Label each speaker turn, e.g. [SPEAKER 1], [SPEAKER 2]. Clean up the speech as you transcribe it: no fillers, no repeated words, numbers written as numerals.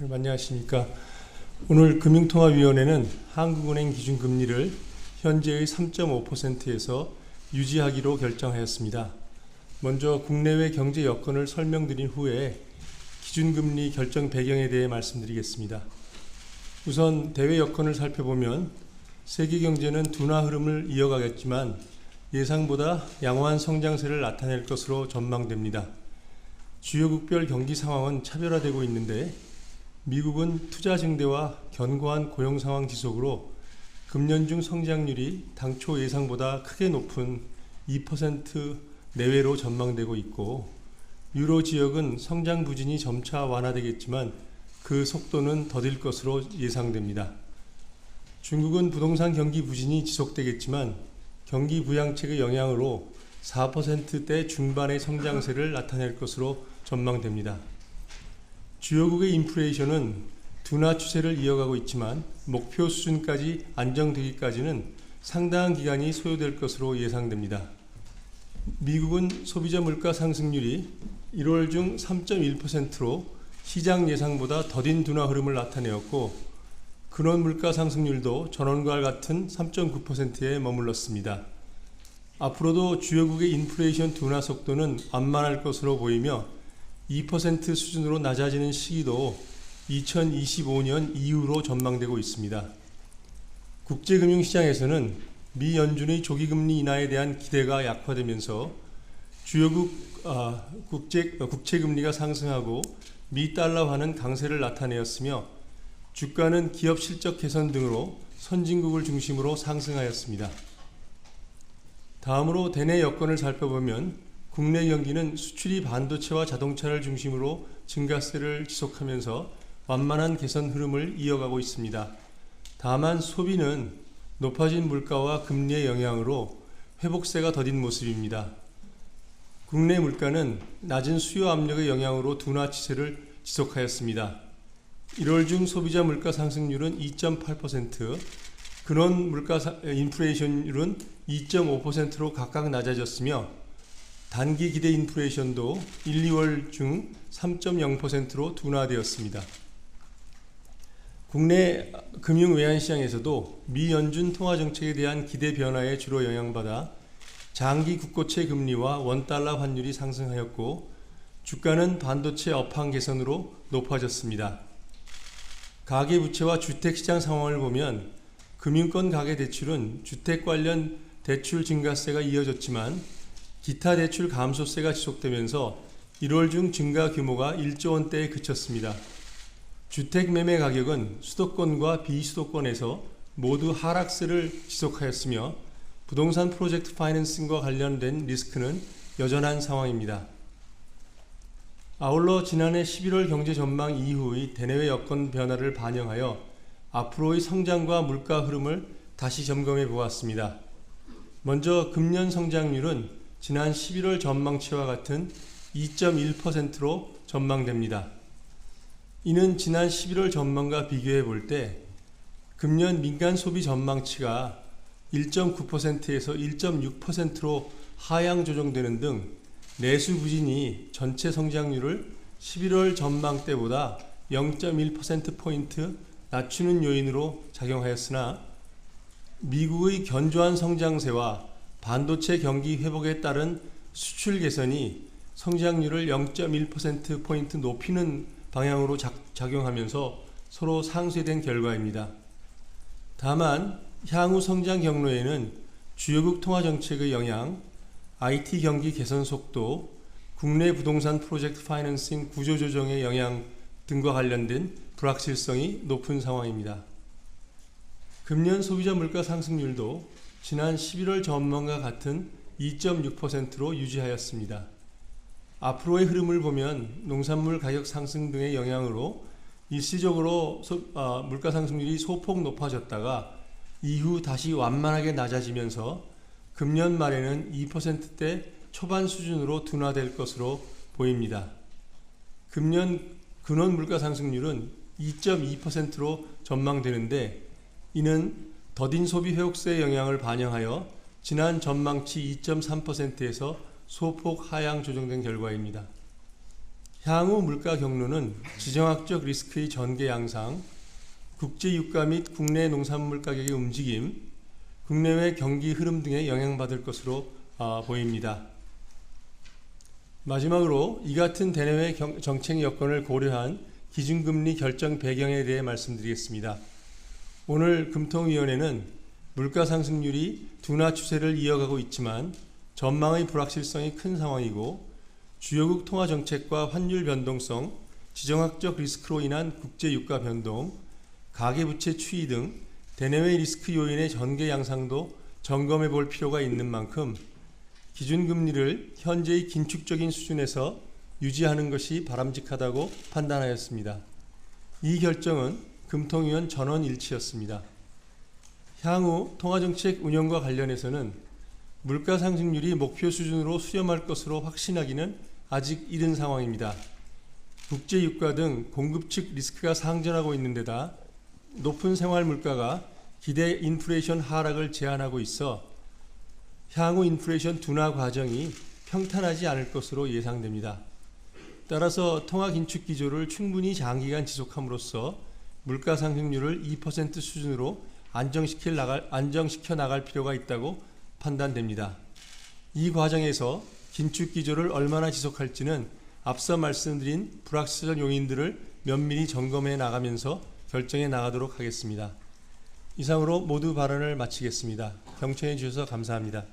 [SPEAKER 1] 여러분 안녕하십니까. 오늘 금융통화위원회는 한국은행 기준금리를 현재의 3.5%에서 유지하기로 결정하였습니다. 먼저 국내외 경제 여건을 설명드린 후에 기준금리 결정 배경에 대해 말씀드리겠습니다. 우선 대외 여건을 살펴보면 세계 경제는 둔화 흐름을 이어가겠지만 예상보다 양호한 성장세를 나타낼 것으로 전망됩니다. 주요국별 경기 상황은 차별화되고 있는데 미국은 투자 증대와 견고한 고용 상황 지속으로 금년 중 성장률이 당초 예상보다 크게 높은 2% 내외로 전망되고 있고, 유로 지역은 성장 부진이 점차 완화되겠지만 그 속도는 더딜 것으로 예상됩니다. 중국은 부동산 경기 부진이 지속되겠지만 경기 부양책의 영향으로 4%대 중반의 성장세를 나타낼 것으로 전망됩니다. 주요국의 인플레이션은 둔화 추세를 이어가고 있지만 목표 수준까지 안정되기까지는 상당한 기간이 소요될 것으로 예상됩니다. 미국은 소비자 물가 상승률이 1월 중 3.1%로 시장 예상보다 더딘 둔화 흐름을 나타내었고, 근원 물가 상승률도 전원과 같은 3.9%에 머물렀습니다. 앞으로도 주요국의 인플레이션 둔화 속도는 완만할 것으로 보이며 2% 수준으로 낮아지는 시기도 2025년 이후로 전망되고 있습니다. 국제금융시장에서는 미 연준의 조기금리 인하에 대한 기대가 약화되면서 주요국 국채금리가 상승하고 미 달러화는 강세를 나타내었으며 주가는 기업 실적 개선 등으로 선진국을 중심으로 상승하였습니다. 다음으로 대내 여건을 살펴보면 국내 경기는 수출이 반도체와 자동차를 중심으로 증가세를 지속하면서 완만한 개선 흐름을 이어가고 있습니다. 다만 소비는 높아진 물가와 금리의 영향으로 회복세가 더딘 모습입니다. 국내 물가는 낮은 수요 압력의 영향으로 둔화 추세를 지속하였습니다. 1월 중 소비자 물가 상승률은 2.8%, 근원 물가 인플레이션율은 2.5%로 각각 낮아졌으며 단기 기대 인플레이션도 1, 2월 중 3.0%로 둔화되었습니다. 국내 금융 외환시장에서도 미 연준 통화정책에 대한 기대 변화에 주로 영향받아 장기 국고채 금리와 원달러 환율이 상승하였고, 주가는 반도체 업황 개선으로 높아졌습니다. 가계부채와 주택시장 상황을 보면 금융권 가계대출은 주택 관련 대출 증가세가 이어졌지만 기타 대출 감소세가 지속되면서 1월 중 증가 규모가 1조 원대에 그쳤습니다. 주택 매매 가격은 수도권과 비수도권에서 모두 하락세를 지속하였으며 부동산 프로젝트 파이낸싱과 관련된 리스크는 여전한 상황입니다. 아울러 지난해 11월 경제 전망 이후의 대내외 여건 변화를 반영하여 앞으로의 성장과 물가 흐름을 다시 점검해 보았습니다. 먼저 금년 성장률은 지난 11월 전망치와 같은 2.1%로 전망됩니다. 이는 지난 11월 전망과 비교해 볼 때 금년 민간 소비 전망치가 1.9%에서 1.6%로 하향 조정되는 등 내수 부진이 전체 성장률을 11월 전망 때보다 0.1%포인트 낮추는 요인으로 작용하였으나 미국의 견조한 성장세와 반도체 경기 회복에 따른 수출 개선이 성장률을 0.1%포인트 높이는 방향으로 작용하면서 서로 상쇄된 결과입니다. 다만 향후 성장 경로에는 주요국 통화정책의 영향, IT 경기 개선 속도, 국내 부동산 프로젝트 파이낸싱 구조조정의 영향 등과 관련된 불확실성이 높은 상황입니다. 금년 소비자 물가 상승률도 지난 11월 전망과 같은 2.6%로 유지하였습니다. 앞으로의 흐름을 보면 농산물 가격 상승 등의 영향으로 일시적으로 물가 상승률이 소폭 높아졌다가 이후 다시 완만하게 낮아지면서 금년 말에는 2%대 초반 수준으로 둔화될 것으로 보입니다. 금년 근원 물가 상승률은 2.2%로 전망되는데 이는 더딘 소비 회복세의 영향을 반영하여 지난 전망치 2.3%에서 소폭 하향 조정된 결과입니다. 향후 물가 경로는 지정학적 리스크의 전개 양상, 국제 유가 및 국내 농산물 가격의 움직임, 국내외 경기 흐름 등에 영향받을 것으로 보입니다. 마지막으로 이 같은 대내외 정책 여건을 고려한 기준금리 결정 배경에 대해 말씀드리겠습니다. 오늘 금통위원회는 물가 상승률이 둔화 추세를 이어가고 있지만 전망의 불확실성이 큰 상황이고 주요국 통화 정책과 환율 변동성, 지정학적 리스크로 인한 국제 유가 변동, 가계부채 추이 등 대내외 리스크 요인의 전개 양상도 점검해 볼 필요가 있는 만큼 기준금리를 현재의 긴축적인 수준에서 유지하는 것이 바람직하다고 판단하였습니다. 이 결정은 금통위원 전원 일치였습니다. 향후 통화정책 운영과 관련해서는 물가 상승률이 목표 수준으로 수렴할 것으로 확신하기는 아직 이른 상황입니다. 국제 유가 등 공급 측 리스크가 상존하고 있는 데다 높은 생활 물가가 기대 인플레이션 하락을 제한하고 있어 향후 인플레이션 둔화 과정이 평탄하지 않을 것으로 예상됩니다. 따라서 통화 긴축 기조를 충분히 장기간 지속함으로써 물가 상승률을 2% 수준으로 안정시켜 나갈 필요가 있다고 판단됩니다. 이 과정에서 긴축 기조를 얼마나 지속할지는 앞서 말씀드린 불확실성 요인들을 면밀히 점검해 나가면서 결정해 나가도록 하겠습니다. 이상으로 모두 발언을 마치겠습니다. 경청해 주셔서 감사합니다.